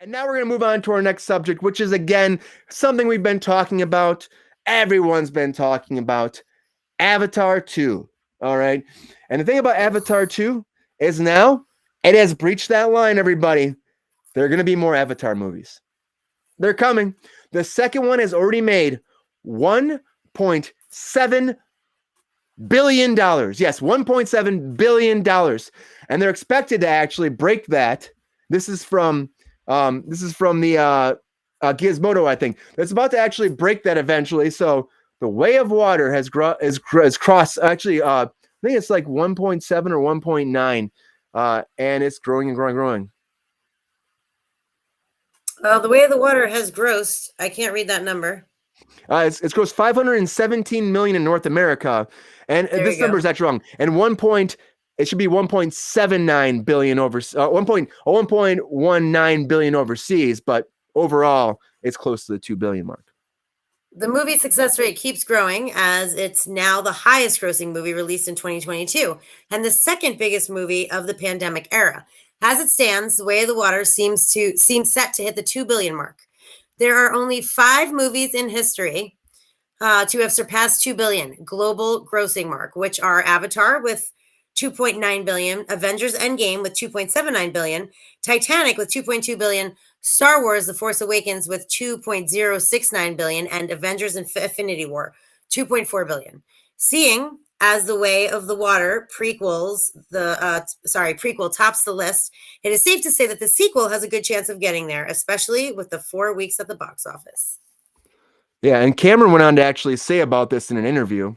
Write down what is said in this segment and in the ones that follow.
And now we're going to move on to our next subject, which is, again, something we've been talking about. Everyone's been talking about Avatar 2. All right. And the thing about Avatar 2 is now it has breached that line, everybody. There are going to be more Avatar movies. They're coming. The second one has already made $1.7 billion. Yes, $1.7 billion. And they're expected to actually break that. This is from the Gizmodo, I think. It's about to actually break that eventually. So the Way of Water has crossed, actually, I think it's like 1.7 or 1.9, and it's growing and growing and growing. The Way of the Water has grossed. I can't read that number. It's grossed 517 million in North America, and this number is actually wrong. And it should be 1.79 billion over 1.19 billion overseas, but overall it's close to the 2 billion mark. The movie success rate keeps growing as it's now the highest grossing movie released in 2022 and the second biggest movie of the pandemic era. As it stands, The Way of the Water seems set to hit the 2 billion mark. There are only 5 movies in history to have surpassed 2 billion global grossing mark, which are Avatar with 2.9 billion, Avengers Endgame with 2.79 billion, Titanic with 2.2 billion, Star Wars The Force Awakens with 2.069 billion, and Avengers Infinity War 2.4 billion. Seeing as The Way of the Water prequel tops the list, it is safe to say that the sequel has a good chance of getting there, especially with the 4 weeks at the box office. Yeah, and Cameron went on to actually say about this in an interview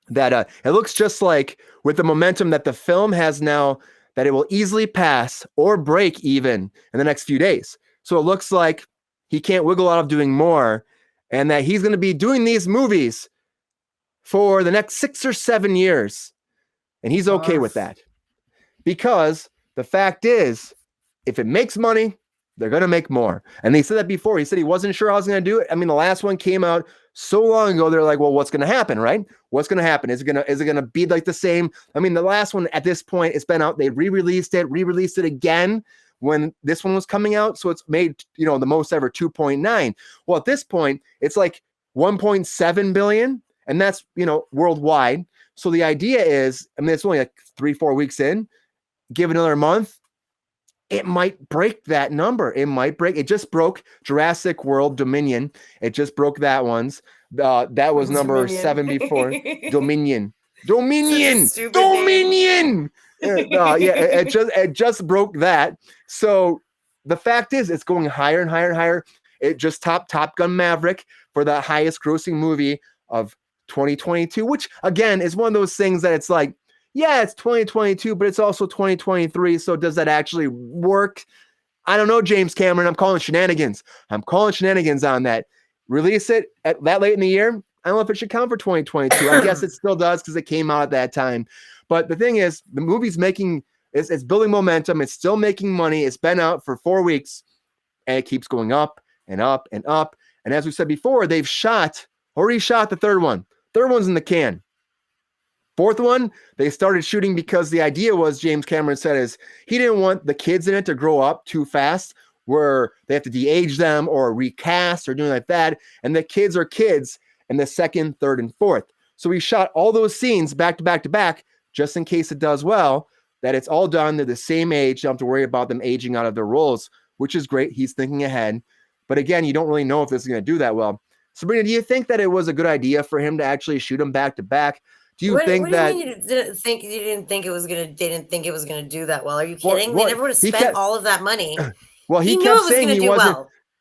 that it looks just like with the momentum that the film has now, that it will easily pass or break even in the next few days. So it looks like he can't wiggle out of doing more, and that he's going to be doing these movies for the next 6 or 7 years. And he's okay with that. Because the fact is, if it makes money, they're going to make more. And they said that before. He said he wasn't sure how he was going to do it. I mean, the last one came out so long ago. They're like, well, what's going to happen, right? What's going to happen? Is it going to be like the same? I mean, the last one at this point, it's been out. They re-released it again when this one was coming out. So it's made, the most ever 2.9. Well, at this point, it's like 1.7 billion. And that's, worldwide. So the idea is, I mean, it's only like 3-4 weeks in. Give it another month, it might break that number. It just broke Jurassic World Dominion. It just broke that one's. That was number 7 before. Dominion. It just broke that. So the fact is, it's going higher and higher and higher. It just topped Top Gun Maverick for the highest grossing movie of 2022, which again is one of those things that it's like, yeah, it's 2022, but it's also 2023. So does that actually work? I don't know, James Cameron. I'm calling shenanigans on that. Release it at that late in the year. I don't know if it should count for 2022. I guess it still does because it came out at that time. But the thing is, the movie's it's building momentum. It's still making money. It's been out for 4 weeks, and it keeps going up and up and up. And as we said before, they've already shot the third one. Third one's in the can. Fourth one, they started shooting because the idea was, James Cameron said, is he didn't want the kids in it to grow up too fast where they have to de-age them or recast or doing like that. And the kids are kids in the second, third, and fourth. So we shot all those scenes back to back to back, just in case it does well, that it's all done. They're the same age. You don't have to worry about them aging out of their roles, which is great. He's thinking ahead. But again, you don't really know if this is going to do that well. Sabrina, do you think that it was a good idea for him to actually shoot them back to back? Do you think that you didn't think it was gonna do that well? Are you kidding? They never would have spent all of that money. Well, he kept saying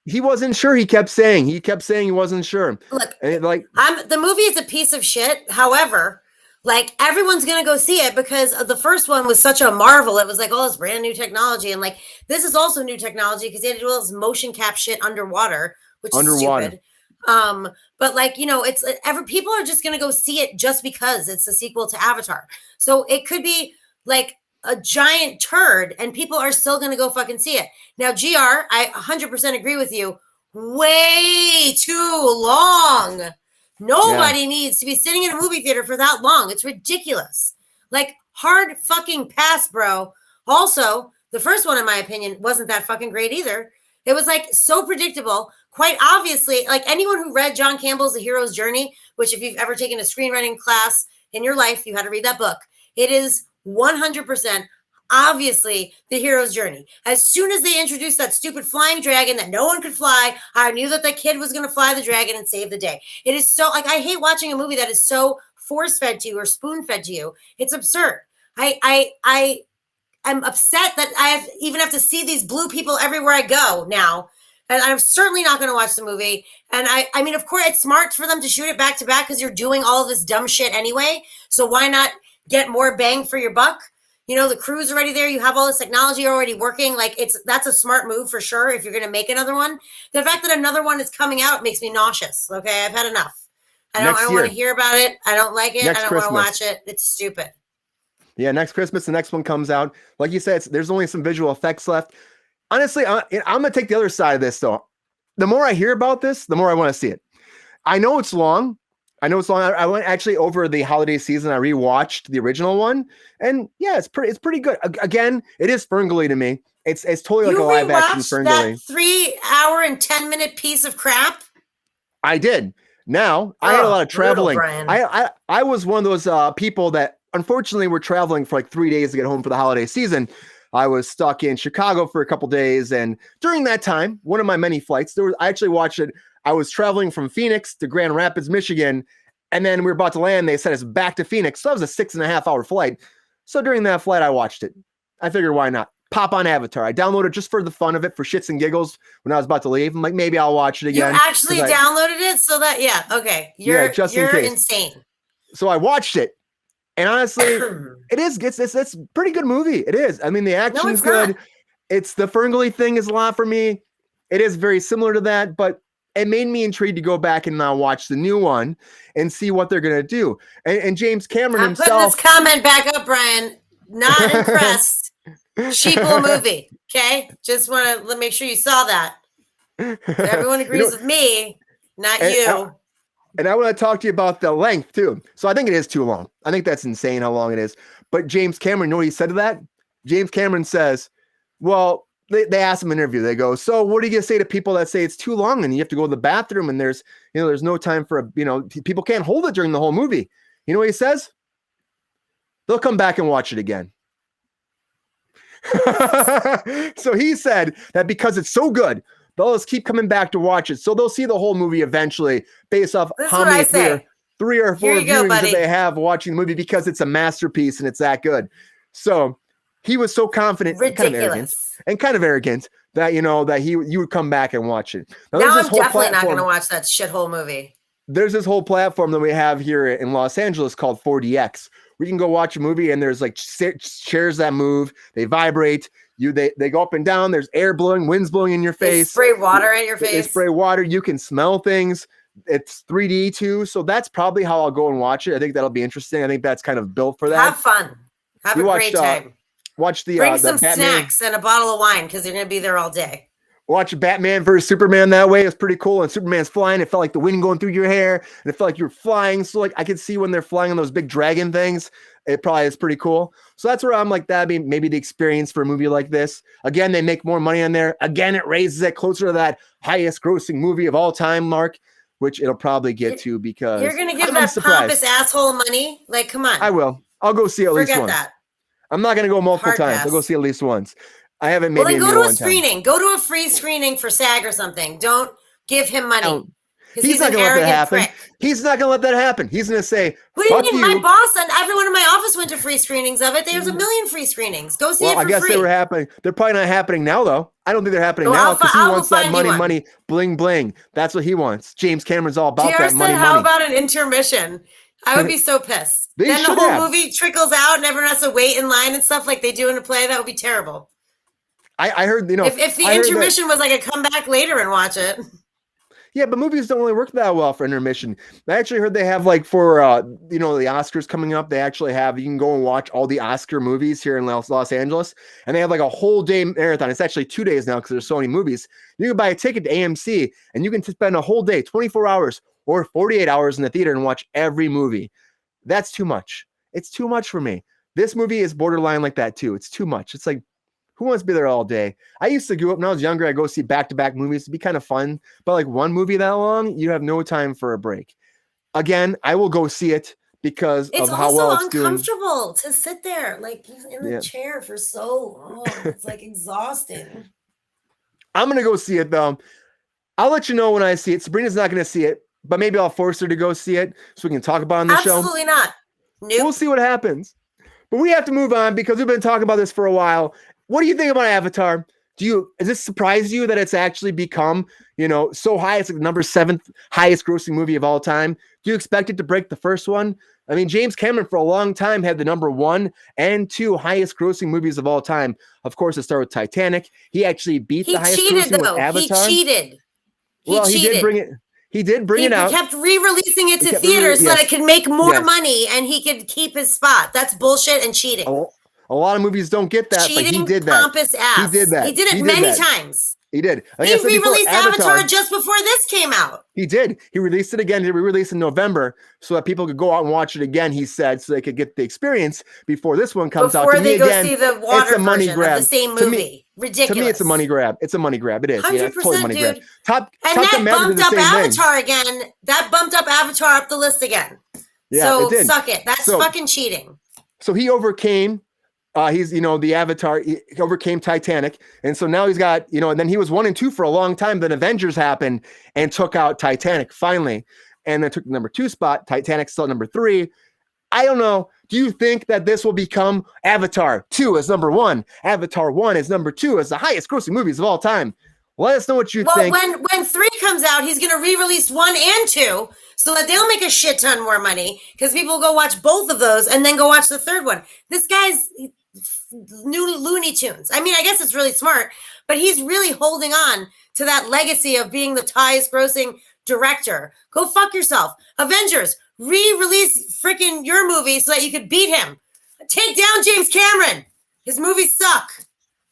he wasn't sure. He kept saying he wasn't sure. Look, the movie is a piece of shit. However, everyone's gonna go see it because the first one was such a marvel. It was like, oh, it's brand new technology, and this is also new technology because they had to do all this motion cap shit underwater, which is stupid. But it's people are just gonna go see it just because it's a sequel to Avatar. So it could be like a giant turd, and people are still gonna go fucking see it. Now, GR, I 100% agree with you. Way too long. Nobody needs to be sitting in a movie theater for that long. It's ridiculous. Hard fucking pass, bro. Also, The first one, in my opinion, wasn't that fucking great either. It was like so predictable. Quite obviously, like anyone who read John Campbell's The Hero's Journey, which if you've ever taken a screenwriting class in your life, you had to read that book. It is 100% obviously the hero's journey. As soon as they introduced that stupid flying dragon that no one could fly, I knew that the kid was going to fly the dragon and save the day. It is so like I hate watching a movie that is so force fed to you or spoon fed to you. It's absurd. I'm upset that even have to see these blue people everywhere I go now. And I'm certainly not going to watch the movie. And I mean, of course, it's smart for them to shoot it back to back because you're doing all of this dumb shit anyway. So why not get more bang for your buck? You know, the crew's already there. You have all this technology already working. Like that's a smart move for sure. If you're going to make another one, the fact that another one is coming out makes me nauseous. Okay. I've had enough. I don't want to hear about it. I don't like it. I don't want to watch it. It's stupid. Yeah. Next Christmas, the next one comes out. Like you said, there's only some visual effects left. Honestly, I'm going to take the other side of this though. The more I hear about this, the more I want to see it. I know it's long. I went actually over the holiday season. I rewatched the original one, and yeah, it's pretty good. Again, it is Ferngully to me. It's totally like a live action Ferngully. That 3 hour and 10-minute piece of crap. I did. Now I had a lot of traveling. Brutal, I was one of those people that unfortunately were traveling for like 3 days to get home for the holiday season. I was stuck in Chicago for a couple days, and during that time, one of my many flights, I actually watched it. I was traveling from Phoenix to Grand Rapids, Michigan, and then we were about to land. They sent us back to Phoenix. So that was a 6.5 hour flight. So during that flight, I watched it. I figured, why not? Pop on Avatar. I downloaded it just for the fun of it, for shits and giggles when I was about to leave. I'm like, maybe I'll watch it again. You actually downloaded it? So that, yeah, okay. You're insane. So I watched it. And honestly, it's a pretty good movie. It is. I mean, the action's good. Not. It's the Ferngully thing is a lot for me. It is very similar to that, but it made me intrigued to go back and now watch the new one and see what they're going to do. And James Cameron himself. Put this comment back up, Brian. Not impressed. Sheeple movie. Okay. Just want to make sure you saw that. Everyone agrees with me, not you. And I want to talk to you about the length too. So I think it is too long. I think that's insane how long it is. But James Cameron, you know what he said to that? James Cameron says, well, they asked him in an interview. They go, so what are you going to say to people that say it's too long and you have to go to the bathroom and there's no time for, people can't hold it during the whole movie. You know what he says? They'll come back and watch it again. So he said that because it's so good, they'll just keep coming back to watch it. So they'll see the whole movie eventually based off how many three or four viewings that they have watching the movie because it's a masterpiece and it's that good. So he was so confident and kind of arrogant that, that you would come back and watch it. Now I'm definitely not going to watch that shithole movie. There's this whole platform that we have here in Los Angeles called 4DX. We can go watch a movie and there's like chairs that move, they vibrate. They go up and down. There's air blowing, winds blowing in your face. They spray water at your face. They spray water. You can smell things. It's 3D too. So that's probably how I'll go and watch it. I think that'll be interesting. I think that's kind of built for that. Have fun. Have a great time. Watch Bring some snacks and a bottle of wine because they're going to be there all day. Watch Batman versus Superman that way. It's pretty cool. And Superman's flying. It felt like the wind going through your hair. And it felt like you were flying. So like I could see when they're flying on those big dragon things. It probably is pretty cool. So that's where I'm like, that'd be maybe the experience for a movie like this. Again, they make more money on there. Again, it raises it closer to that highest grossing movie of all time mark, which it'll probably get to because you're going to give that pompous asshole money. Like, come on. I will. I'll go see it at least once. Forget that. I'm not going to go multiple times. I'll go see it at least once. I haven't maybe. Well, then go to a screening. Go to a free screening for SAG or something. Don't give him money. He's not going to let that happen. Prick. He's not going to let that happen. He's going to say, "What do you mean? My boss and everyone in my office went to free screenings of it. There's a million free screenings. Go see it for free." I guess they were happening. They're probably not happening now, though. I don't think they're happening now because he wants that money, bling, bling. That's what he wants. James Cameron's all about that money. How about an intermission? I would be so pissed. Then the whole movie trickles out and everyone has to wait in line and stuff like they do in a play. That would be terrible. I heard, if the intermission was like a come back later and watch it. Yeah, but movies don't really work that well for intermission. I actually heard they have like for, the Oscars coming up, they actually have, you can go and watch all the Oscar movies here in Los Angeles. And they have like a whole day marathon. It's actually 2 days now because there's so many movies. You can buy a ticket to AMC and you can spend a whole day, 24 hours or 48 hours in the theater and watch every movie. That's too much. It's too much for me. This movie is borderline like that too. It's too much. It's like, Who wants to be there all day? I used to go up when I was younger. I go see back-to-back movies to be kind of fun. But like one movie that long, you have no time for a break. Again, I will go see it because It's of how also well it's doing. uncomfortable to sit there like in the chair for so long. It's like exhausting. I'm gonna go see it though. I'll let you know when I see it. Sabrina's not gonna see it, but maybe I'll force her to go see it so we can talk about it on the show. Absolutely not. Nope. We'll see what happens. But we have to move on because we've been talking about this for a while. What do you think about Avatar? Does this surprise you that it's actually become, so high? It's like the number 7th highest grossing movie of all time. Do you expect it to break the first one? I mean, James Cameron for a long time had the number 1 and 2 highest grossing movies of all time. Of course, it started with Titanic. He actually beat the highest grossing with Avatar. He cheated. He did bring it. He did bring it out. He kept re-releasing it to theaters so that it could make more money and he could keep his spot. That's bullshit and cheating. A lot of movies don't get that, but he did that. Pompous ass. He did that. He did it many times. He did. He re-released Avatar just before this came out. He did. He released it again. He re-released in November so that people could go out and watch it again, he said, so they could get the experience before this one comes out. Before they go see the water version of the same movie. Ridiculous. To me, it's a money grab. It's a money grab. It is. 100%, it's totally money grab. And that bumped up Avatar again. That bumped up Avatar up the list again. Yeah, so it did. Suck it. That's fucking cheating. So he overcame the Avatar, he overcame Titanic. And so now he's got, and then he was 1 and 2 for a long time. Then Avengers happened and took out Titanic finally. And then took the number 2 spot. Titanic still at number 3. I don't know. Do you think that this will become Avatar 2 as number 1, Avatar 1 as number 2 as the highest grossing movies of all time? Let us know what you think. Well, when 3 comes out, he's going to re-release 1 and 2 so that they'll make a shit ton more money because people will go watch both of those and then go watch the third one. This guy's new Looney Tunes. I mean, I guess it's really smart, but he's really holding on to that legacy of being the highest grossing director. Go fuck yourself. Avengers, re-release freaking your movie so that you could beat him. Take down James Cameron. His movies suck.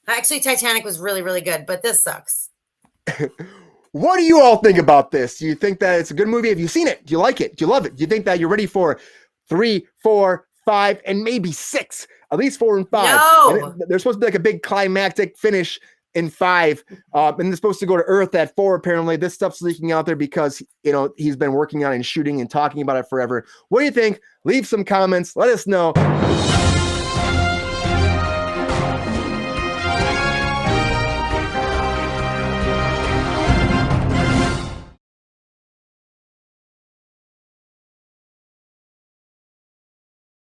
Actually, Titanic was really, really good, but this sucks. What do you all think about this? Do you think that it's a good movie? Have you seen it? Do you like it? Do you love it? Do you think that you're ready for 3, 4, 5, and maybe 6? At least 4 and 5. No. And there's supposed to be like a big climactic finish in 5. And they're supposed to go to Earth at 4, apparently. This stuff's leaking out there because, he's been working on it and shooting and talking about it forever. What do you think? Leave some comments. Let us know.